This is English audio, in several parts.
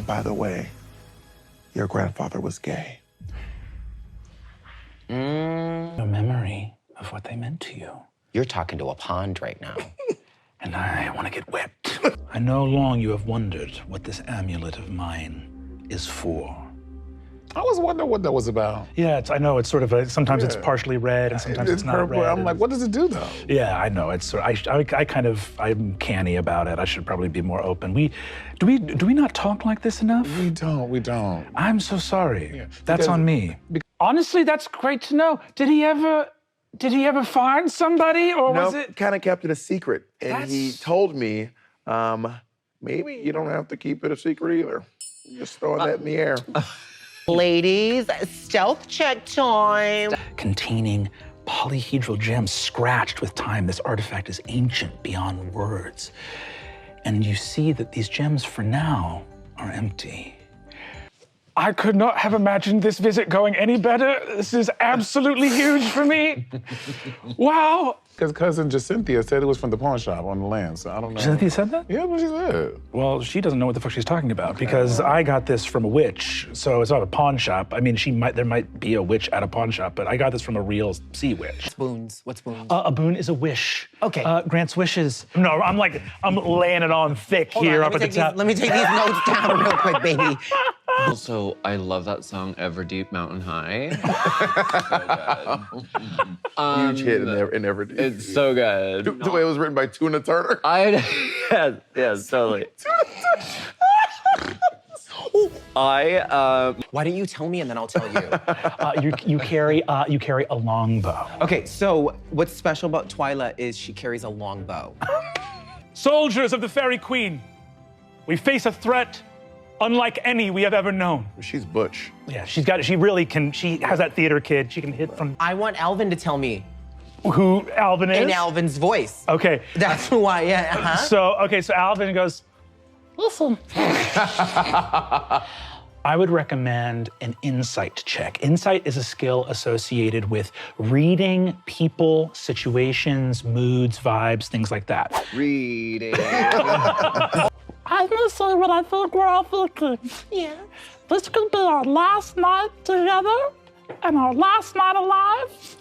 by the way, your grandfather was gay. A memory of what they meant to you. You're talking to a pond right now. And I want to get wet. I know long you have wondered what this amulet of mine is for. I was wondering what that was about. Yeah, I know it's sort of sometimes it's partially red and sometimes it's not purple. red. I'm like, what does it do though? Yeah, I know. It's I'm canny about it. I should probably be more open. Do we not talk like this enough? We don't. I'm so sorry. Yeah, That's because- on me. Honestly, that's great to know. Did he ever find somebody, or was No, it? kind of kept it a secret. And he That's- told me, maybe you don't have to keep it a secret either. Just throwing that in the air. Ladies, stealth check time. Containing polyhedral gems scratched with time. This artifact is ancient beyond words. And you see that these gems, for now, are empty. I could not have imagined this visit going any better. This is absolutely huge for me. Wow. Because cousin Jacinthia said it was from the pawn shop on the land, so I don't know. Cynthia said that? Yeah, what she said. Well, she doesn't know what the fuck she's talking about because I got this from a witch, so it's not a pawn shop. I mean, there might be a witch at a pawn shop, but I got this from a real sea witch. Boons. What's boons? A boon is a wish. Okay. Grants wishes. No, I'm laying it on thick Hold here on, up at the top. let me take these notes down real quick, baby. Also, I love that song, Everdeep Mountain High. Huge hit in Everdeep. It's so good. The way it was written by Tuna Turner. Yes, totally. Why don't you tell me and then I'll tell you? You carry a longbow. Okay, so what's special about Twyla is she carries a long bow. Soldiers of the Fairy Queen, we face a threat unlike any we have ever known. She's butch. Yeah, she has that theater kid. She can hit from I want Alvin to tell me who Alvin is. in Alvin's voice. Okay. That's who I am. Uh-huh. So Alvin goes, listen. I would recommend an insight check. Insight is a skill associated with reading people, situations, moods, vibes, things like that. Reading. I'm gonna say what I think we're all thinking. Yeah. This could be our last night together and our last night alive.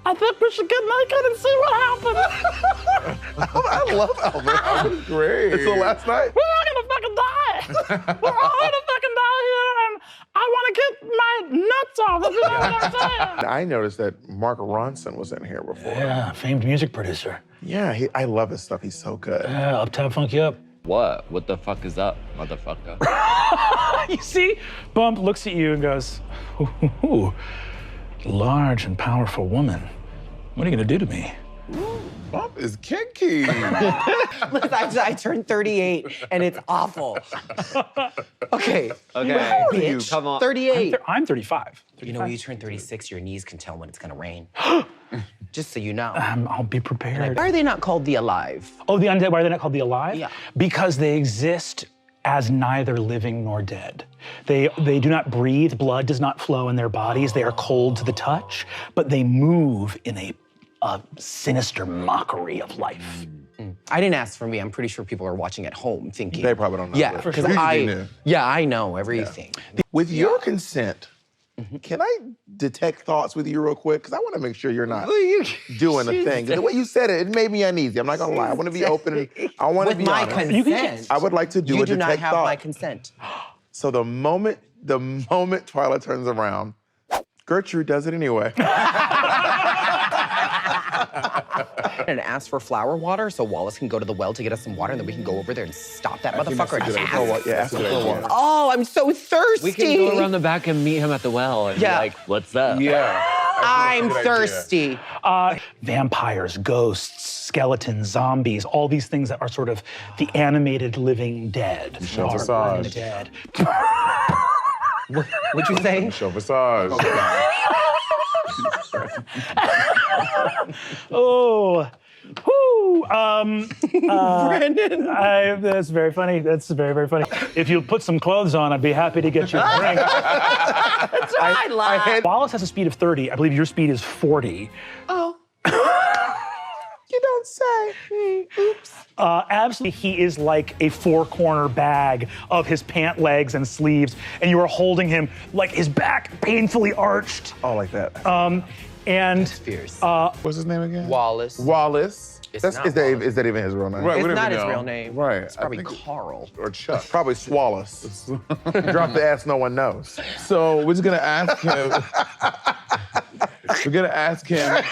I think we should get naked and see what happens. I love Alvin. Alvin's great. It's the last night. We're all gonna fucking die. We're all gonna fucking die here, and I wanna get my nuts off, if you know what I'm saying. I noticed that Mark Ronson was in here before. Yeah, famed music producer. Yeah, I love his stuff. He's so good. Yeah, Uptown Funk You Up. What? What the fuck is up, motherfucker? You see? Bump looks at you and goes, ooh, large and powerful woman. What are you gonna do to me? Bump is kinky. I turned 38 and it's awful. Okay. Okay, Bitch. come on. 38. I'm 35. You know, when you turn 36, your knees can tell when it's gonna rain. Just so you know. I'll be prepared. Why are they not called the Alive? Oh, the undead, why are they not called the alive? Yeah. Because they exist as neither living nor dead. They do not breathe, blood does not flow in their bodies, they are cold to the touch, but they move in a sinister mockery of life. I didn't ask for me. I'm pretty sure people are watching at home thinking. They probably don't know. Yeah, this. because You I do. I know everything. With your consent, can I detect thoughts with you real quick? Because I want to make sure you're not doing a thing. 'Cause the way you said it, it made me uneasy. I'm not gonna lie. I want to be open. And I want to With be my honest. consent. I would like to do you a do not detect have thought. my consent. So the moment Twyla turns around, Gertrude does it anyway. And ask for flower water so Wallace can go to the well to get us some water, and then we can go over there and stop that motherfucker. and That's a ask. good idea. Yeah, ask for water. Oh, I'm so thirsty. We can go around the back and meet him at the well and Yeah. be like, what's up? Yeah. I'm thirsty. Vampires, ghosts, skeletons, zombies, all these things that are sort of the animated living dead. Show Are visage. dead. What'd you say? Show visage. Oh, whoo. Brandon. That's very funny. That's very, very funny. If you put some clothes on, I'd be happy to get you a drink. That's why I laugh. Wallace has a speed of 30. I believe your speed is 40. Oh. You don't say. Oops. Absolutely, he is like a four-corner bag of his pant legs and sleeves, and you are holding him like his back painfully arched. Oh, like that. And Fierce. What's his name again? Wallace. Wallace. It's That's, not is, that, Wallace. is that even his real name? Right, we It's don't not even his know. real name. Right. It's probably I think- Carl. Or Chuck. Probably Swallace. Drop the ass no one knows. So we're just gonna ask him. We're gonna ask him.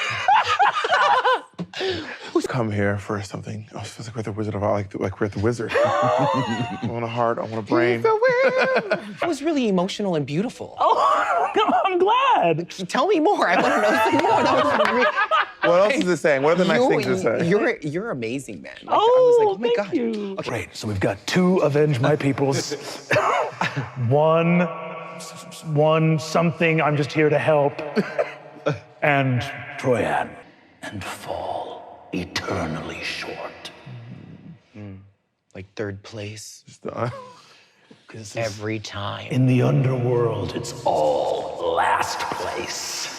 Come here for something. Oh, it feels like we're at the Wizard of Oz, like we're at the Wizard. I want a heart, I want a brain. It was really emotional and beautiful. oh, I'm glad. Tell me more. I want to know some more. That was really... What else is it saying? What are the nice things to say? You're amazing, man. Like, Oh, I was like, oh my thank God. you. Great. So we've got 2 Avenge My Peoples, one something I'm just here to help, and Troyan, and fall eternally short. Like third place Uh, every time. In the underworld, it's all last place.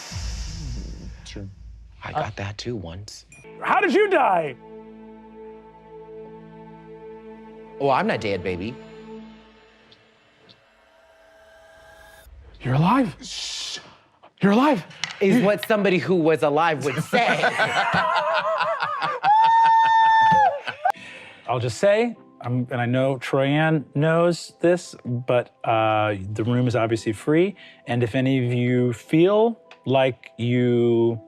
I got that too once. How did you die? Oh, I'm not dead, baby. You're alive. Shh. You're alive. Is what somebody who was alive would say. I'll just say, and I know Troyan knows this, but the room is obviously free. And if any of you feel like you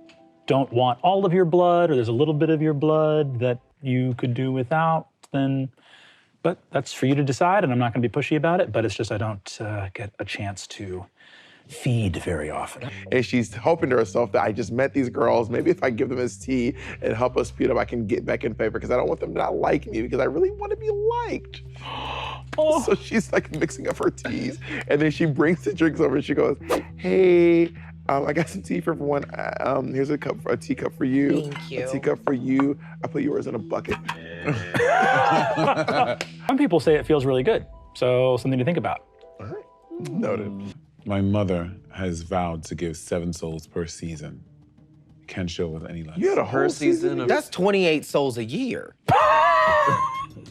don't want all of your blood, or there's a little bit of your blood that you could do without, then, but that's for you to decide, and I'm not gonna be pushy about it, but it's just I don't get a chance to feed very often. and she's hoping to herself that I just met these girls. Maybe if I give them this tea and help us speed up, I can get back in favor because I don't want them to not like me because I really want to be liked. Oh. So she's like mixing up her teas, and then she brings the drinks over and she goes, "Hey, I got some tea for everyone. Here's a teacup for you. Thank you. A teacup for you. I put yours in a bucket." Some people say it feels really good, so something to think about. All right. Noted. My mother has vowed to give 7 souls per season. Can't show with any less. You had a whole Per season of That's 28 souls a year.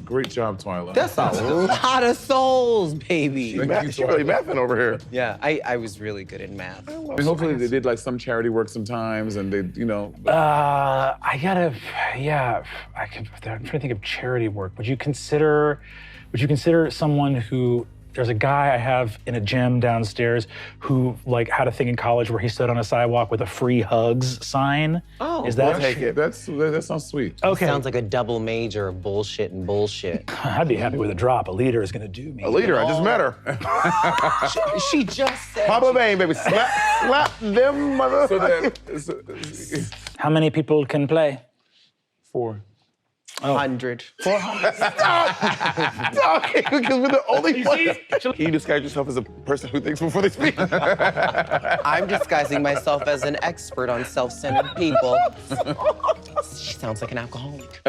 Great job, Twyla. That's a lot of souls, baby. She really mathing over here. Yeah, I was really good in math. I mean, hopefully they did like some charity work sometimes, and they, you know. I'm trying to think of charity work. Would you consider someone who, there's a guy I have in a gym downstairs who like had a thing in college where he stood on a sidewalk with a free hugs sign. Oh, Is that? Take it. that sounds sweet. Okay. Sounds like a double major of bullshit and bullshit. I'd be happy with a drop. A leader is gonna do me. A leader, I just met her. She just said. Papa Bane, baby. Slap them, mother. So then, How many people can play? 4. 100. Okay, because we're the only ones. Can you disguise yourself as a person who thinks before they speak? I'm disguising myself as an expert on self-centered people. She sounds like an alcoholic.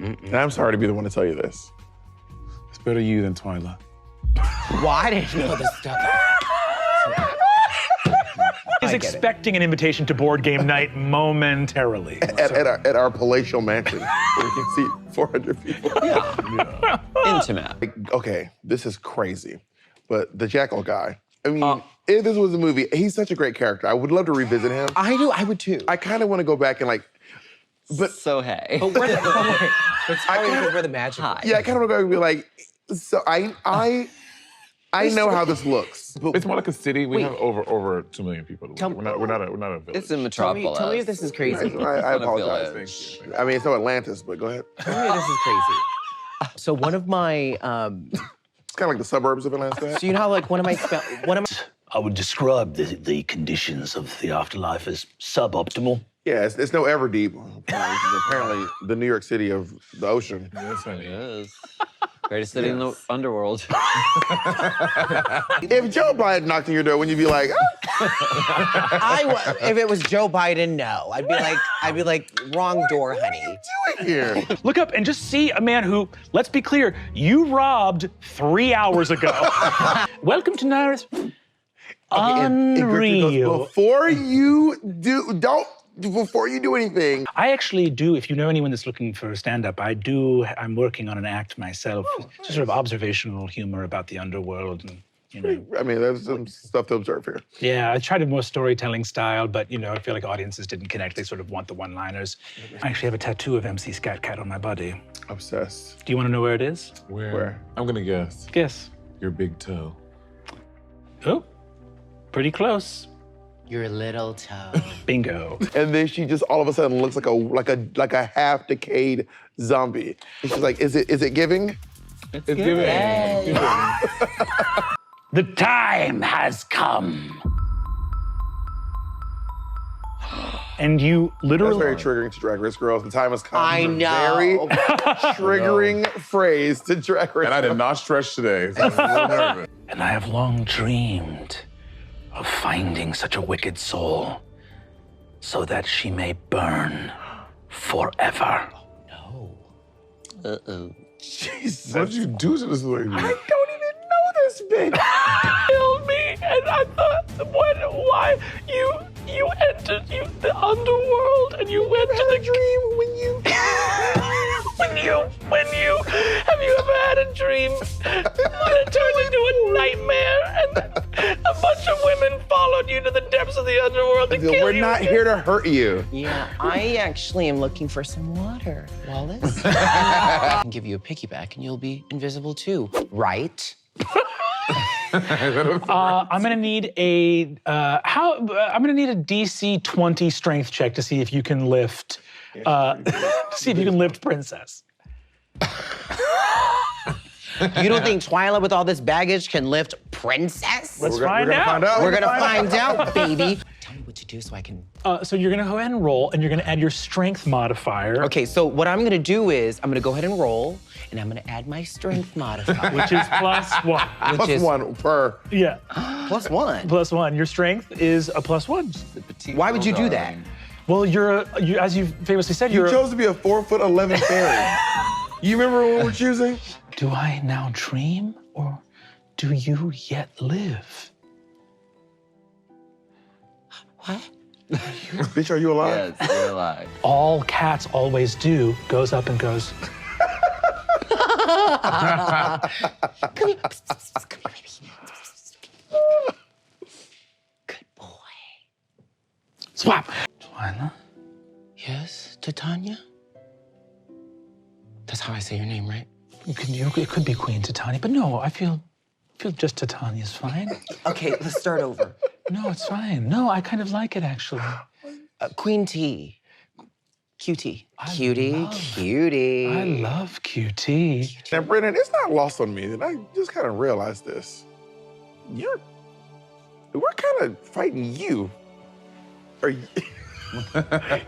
And I'm sorry to be the one to tell you this. It's better you than Twyla. Well, I didn't know this stuff. He's expecting an invitation to board game night momentarily. At our palatial mansion, where we can seat 400 people. intimate. Okay, this is crazy, but the Jackal guy. I mean, if this was a movie, he's such a great character. I would love to revisit him. I would too. I kind of want to go back and like, but So hey. But where the, that's probably because where the magic lies. yeah, I kind of want to go and be like, so I know how this looks. But It's more like a city. We Wait. have over 2 million people. We're not a village. It's in Tell me Metropolis. if this is crazy. I It's not a apologize. village. I mean, it's no Atlantis, but go ahead. Tell me if this is crazy. So one of my, It's kind of like the suburbs of Atlanta. so you know how like one of my I would describe the conditions of the afterlife as suboptimal. Yeah, it's no Everdeep. Apparently, the New York City of the ocean. That's It funny. is. Greatest city in the underworld. If Joe Biden knocked on your door, wouldn't you be like, if it was Joe Biden, no. I'd be like, wrong door, honey. doing here? Look up and just see a man who, let's be clear, you robbed 3 hours ago. Welcome to Naris. And Gertrude goes, Unreal. before you do, don't before you do anything. I actually do, if you know anyone that's looking for stand-up, I'm working on an act myself. Just sort of observational humor about the underworld and, you know. I mean, there's some stuff to observe here. Yeah, I tried a more storytelling style, but, you know, I feel like audiences didn't connect. They sort of want the one-liners. I actually have a tattoo of MC Scat Cat on my body. Obsessed. Do you want to know where it is? Where? I'm gonna guess. Guess. Your big toe. Oh, pretty close. Your little toe. Bingo. And then she just all of a sudden looks like a half decayed zombie. And she's like, is it giving? It's giving. The time has come. And you That's literally... very triggering to Drag Race girls. The time has come. I It's a know. Very triggering phrase to Drag Race. And I did not stretch today, so I'm a little nervous. And I have long dreamed of finding such a wicked soul so that she may burn forever. Uh-oh. Jesus. What did you do to this lady? I don't even know this bitch. Killed me, and I thought, why you entered the underworld and you went to the dream when you have you ever had a dream that turned into a nightmare and a bunch of women followed you to the depths of the underworld to kill We're you? not here to hurt you. Yeah, I actually am looking for some water, Wallace. I can give you a piggyback and you'll be invisible too, right? I'm gonna need a I'm gonna need a DC 20 strength check to see if you can lift Princess. You don't think Twyla with all this baggage can lift Princess? Let's We're find gonna out. find out. We're gonna find out, baby. Tell me what to do so I can... So you're gonna go ahead and roll, and you're gonna add your strength modifier, Okay, so what I'm gonna do is I'm gonna go ahead and roll, and I'm gonna add my strength modifier. which is +1. which is +1 per. Yeah, +1. +1. Your strength is a +1. Why would you do that? Well, as you famously said, You you're. chose to be a 4'11" fairy. You remember what we're choosing? Do I now dream, or do you yet live? What? Bitch, are you alive? Yes, you're alive. All cats always do goes up and goes. Come here. Come here, baby. Good boy. Swap. Twyla? Yes, Titania? That's how I say your name, right? It could be Queen Titania, but no, I feel just Titania's fine. Okay, let's start over. No, it's fine. No, I kind of like it, actually. Queen T. QT. Cutie, love- cutie. I love QT. Now, Brennan, it's not lost on me that I just kind of realized this. We're kind of fighting you. Are you?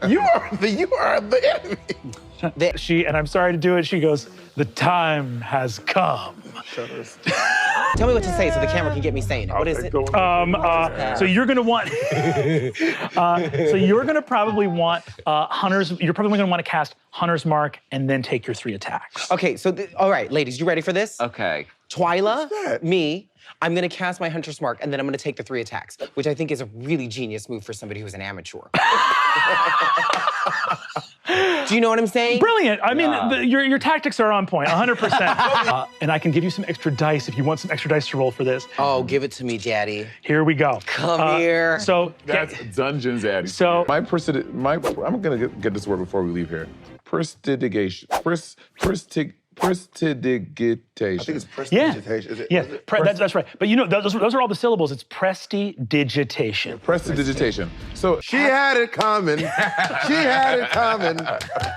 you are the enemy. And I'm sorry to do it, she goes, the time has come. Tell me what to say so the camera can get me saying it. What is it? So you're gonna want, so you're gonna probably want you're probably gonna want to cast Hunter's Mark and then take your 3 attacks. Okay, so, all right, ladies, you ready for this? Okay. Twyla, that? me, I'm gonna cast my Hunter's Mark and then I'm gonna take the 3 attacks, which I think is a really genius move for somebody who's an amateur. Do you know what I'm saying? Brilliant. I mean, your tactics are on point, 100%. And I can give you some extra dice if you want some extra dice to roll for this. Oh, give it to me, Daddy. Here we go. Come here. So That's Dungeons Addy. So- I'm gonna get this word before we leave here. Prestidigitation. Prestidigitation. I think it's yeah, prestidigitation. Is it? yeah, Is it? that's right. But you know, those are all the syllables. It's prestidigitation. Prestidigitation. So She had it coming. She had it coming.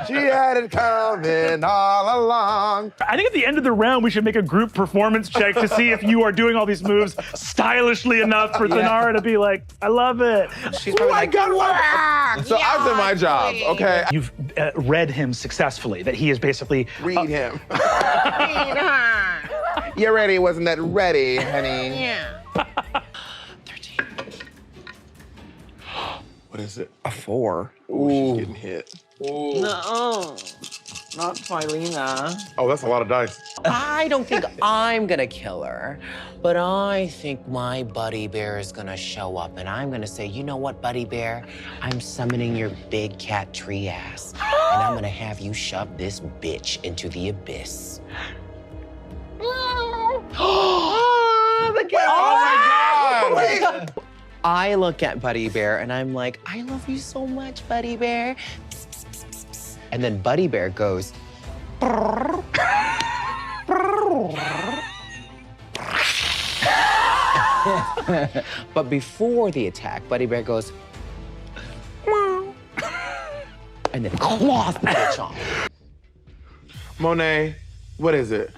She had it coming all along. I think at the end of the round, we should make a group performance check to see if you are doing all these moves stylishly enough for Thanara to be like, I love it. She's probably like, good work. So I've done my job, okay? You've read him successfully, that he is basically Read him. You ready? Wasn't that ready, honey? yeah. 13. What is it? A 4. Ooh, she's getting hit. No, not Twilina. Oh, that's a lot of dice. I don't think I'm gonna kill her, but I think my Buddy Bear is gonna show up and I'm gonna say, you know what, Buddy Bear? I'm summoning your big cat tree ass and I'm gonna have you shove this bitch into the abyss. Oh my God! I look at Buddy Bear and I'm like, I love you so much, Buddy Bear. And then Buddy Bear goes, but before the attack, Buddy Bear goes, and then claws the bitch off. Monet, what is it?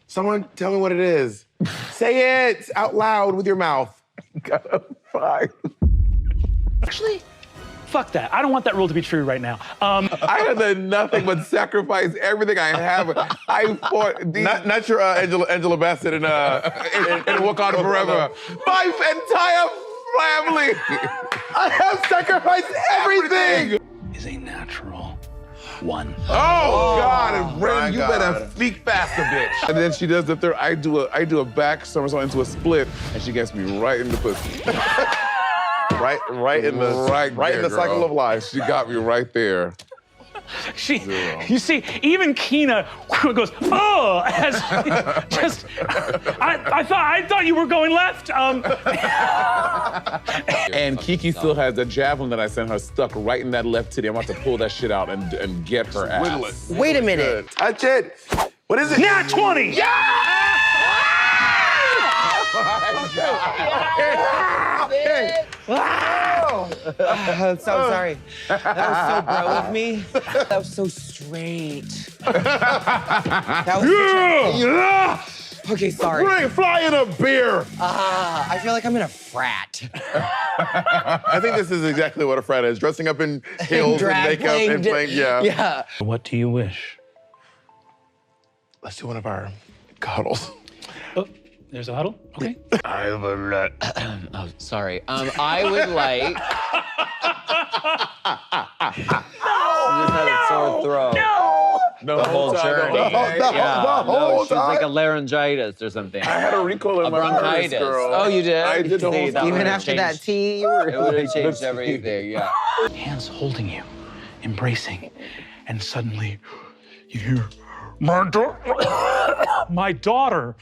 Someone tell me what it is. Say it out loud with your mouth. Got a 5. Actually, fuck that. I don't want that rule to be true right now. I have done nothing but sacrifice everything I have. I fought these... Not your Angela Bassett and Wakanda Forever. My entire family. I have sacrificed everything. Is a natural 1. Oh God! And Ren, you better speak faster, bitch. And then she does the third. I do a back somersault into a split, and she gets me right in the pussy. right in the cycle of life. She got me right there. You see, even Kina goes, oh, as just, I thought you were going left. And Kiki still has the javelin that I sent her stuck right in that left titty. I'm about to pull that shit out and get her ass. Wait a minute. Touch it. What is it? Nat 20! I'm so sorry. That was so bro of me. That was so straight. That was Okay, sorry. Fly in a beer. I feel like I'm in a frat. I think this is exactly what a frat is. Dressing up in heels and Drag makeup and playing, yeah. Yeah. What do you wish? Let's do one of our cuddles. Oh, there's a huddle? Okay. I would like. Oh, sorry. I would like. She just had a sore throat. No, The whole journey. whole She's like a time. laryngitis or something. I had a recoil in A my bronchitis. arteries, girl. Oh, you did? I did the whole See, that thing. Even would've after that changed- tea, you were It would have changed everything, yeah. Hands holding you, embracing, and suddenly you hear, my daughter,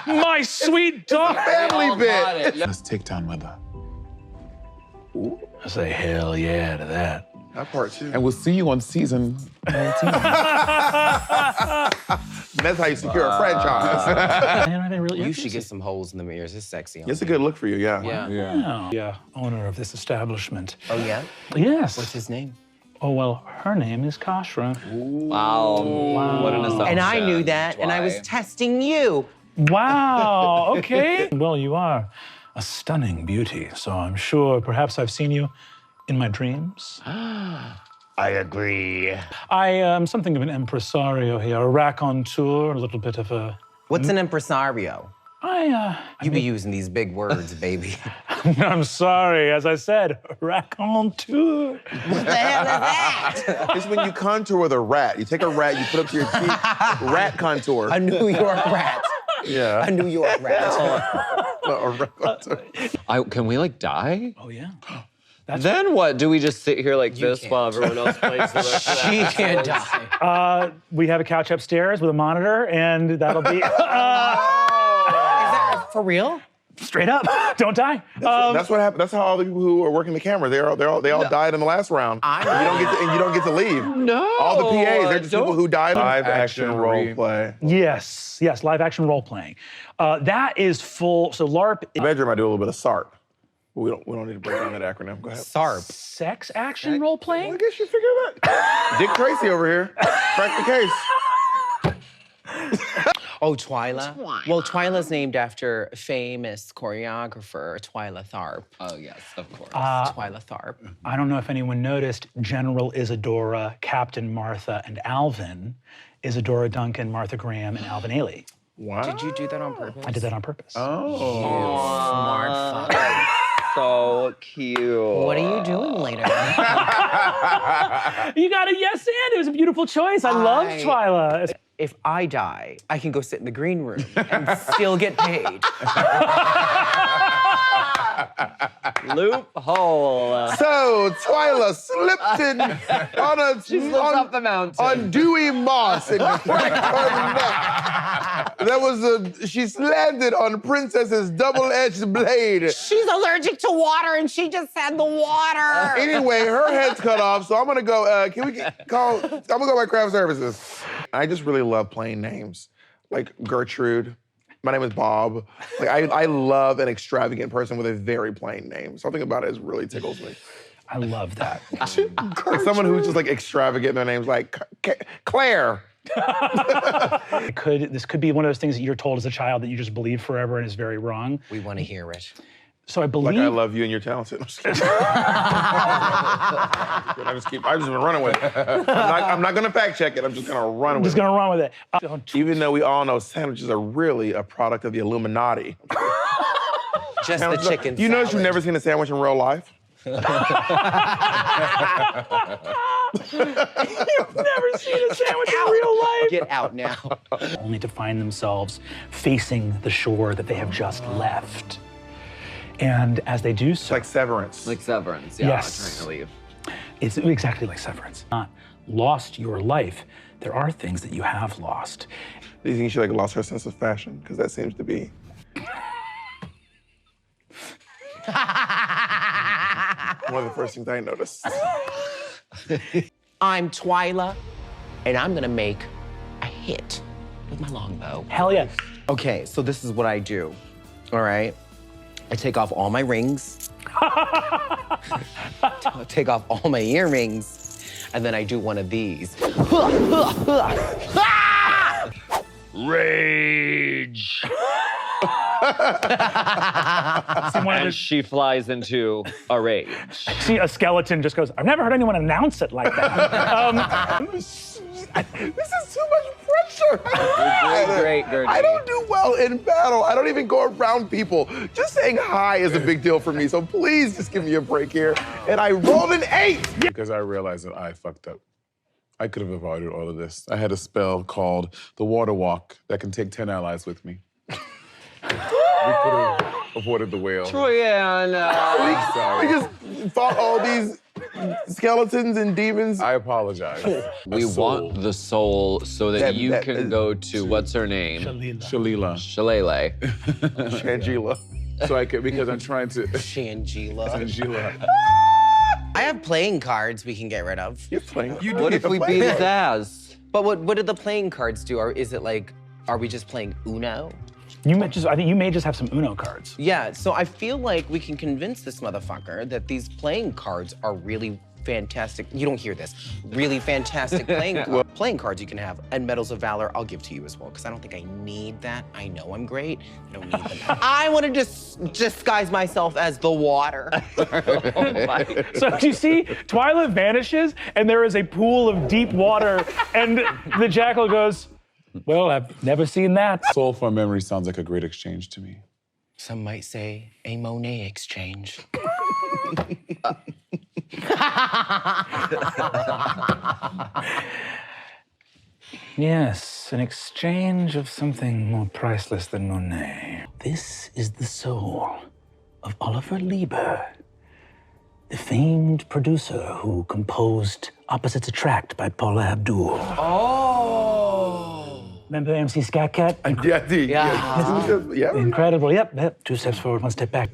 my sweet daughter. Family bit. Let's take down Mother. I say hell yeah to that. That part too. And we'll see you on season 19. That's how you secure a franchise. You should get some holes in the mirrors. It's sexy. It's a good look for you, yeah. Yeah. Yeah. Yeah, owner of this establishment. Oh, yeah? Yes. What's his name? Oh, well, her name is Kashra. Wow. What an assumption. And I knew that, and I was testing you. Wow, okay. Well, you are a stunning beauty, so I'm sure perhaps I've seen you in my dreams. I agree. I am something of an impresario here, a raconteur, a little bit of a... What's an impresario? I You be using these big words, baby. I'm sorry, as I said, raconteur. What the hell is that? It's when you contour with a rat. You take a rat, you put up to your teeth, rat contour. A New York rat. Yeah. A New York rat. A rat contour. Can we like die? Oh, yeah. Then what? Do we just sit here like this can't. while everyone else plays the rest of She that? can't die. We have a couch upstairs with a monitor, and that'll be... Is that for real? straight up, don't die. That's what happened. That's how all the people who are working the camera, they all died in the last round. You don't get to leave. No. All the PAs, they're just don't- people who died. Live Action action role re- play. Yes, live action role playing. That is full, so LARP In the bedroom, I do a little bit of SARP. We don't need to break down that acronym. Go ahead. SARP. sex action role playing? I guess you figured that. Dick Tracy over here. Crack the case. Oh, Twyla? Well, Twyla's named after famous choreographer Twyla Tharp. Oh yes, of course. Twyla Tharp. I don't know if anyone noticed, General Isadora, Captain Martha, and Alvin. Isadora Duncan, Martha Graham, and Alvin Ailey. Wow. Did you do that on purpose? I did that on purpose. Oh. Smart fucker. So cute. What are you doing later? You got a yes and. It was a beautiful choice. I love Twyla. If I die, I can go sit in the green room and still get paid. Loophole. So Twyla slipped in on a Off the mountain. on dewy moss and cracked her neck. She landed on Princess's double-edged blade. She's allergic to water and she just had the water. Anyway, her head's cut off, so I'm gonna go. I'm gonna go by craft services. I just really love plain names, like Gertrude. My name is Bob. Like I love an extravagant person with a very plain name. Something about it really tickles me. I love that. Like someone who's just like extravagant in their names, like Claire. This could be one of those things that you're told as a child that you just believe forever and is very wrong. We want to hear it. So I believe. Like I love you and you're talented. I'm just kidding. I've just been running with it. I'm not gonna fact check it. I'm just gonna run with it. Just gonna run with it. Even though we all know sandwiches are really a product of the Illuminati. Just the chicken You notice salad. you've never seen a sandwich in real life? You've never seen a sandwich in real life. Get out now. Only to find themselves facing the shore that they have just left. And as they do so, Like Severance. Like Severance, yeah, Yes. trying to leave. it's exactly like Severance. Not lost your life. There are things that you have lost. Do you think she like lost her sense of fashion? Because that seems to be one of the first things I noticed. I'm Twyla, and I'm gonna make a hit with my longbow. Hell yeah. Okay, so this is what I do, all right? I take off all my rings, take off all my earrings, and then I do one of these. Rage. One of And the- she flies into a rage. See, a skeleton just goes, I've never heard anyone announce it like that. This is too much pressure. You're doing great, Gertie. I don't do well in battle. I don't even go around people. Just saying hi is a big deal for me. So please just give me a break here. And I rolled an 8. Because I realized that I fucked up. I could have avoided all of this. I had a spell called the Water Walk that can take 10 allies with me. We could have avoided the whale. Troyana. I'm sorry. We just fought all these skeletons and demons. I apologize. We want the soul so that you can go to, what's her name? Shalila. Shalele. Shangela. So I could, because I'm trying to. Shangela. Angela. I have playing cards we can get rid of. You're playing. You What if we beat his ass? But what do the playing cards do? Or is it like, are we just playing Uno? I think you may just have some Uno cards. Yeah, so I feel like we can convince this motherfucker that these playing cards are really fantastic. You don't hear this. Really fantastic playing cards you can have. And Medals of Valor, I'll give to you as well, because I don't think I need that. I know I'm great. I don't need them. I want to just disguise myself as the water. So you see, Twyla vanishes, and there is a pool of deep water, and the jackal goes, well, I've never seen that. Soul for memory sounds like a great exchange to me. Some might say a Monet exchange. Yes, an exchange of something more priceless than Monet. This is the soul of Oliver Lieber, the famed producer who composed Opposites Attract by Paula Abdul. Oh! Remember MC Scat Cat? Yeah. Yeah. Yeah. Incredible, yep. 2 steps forward, 1 step back.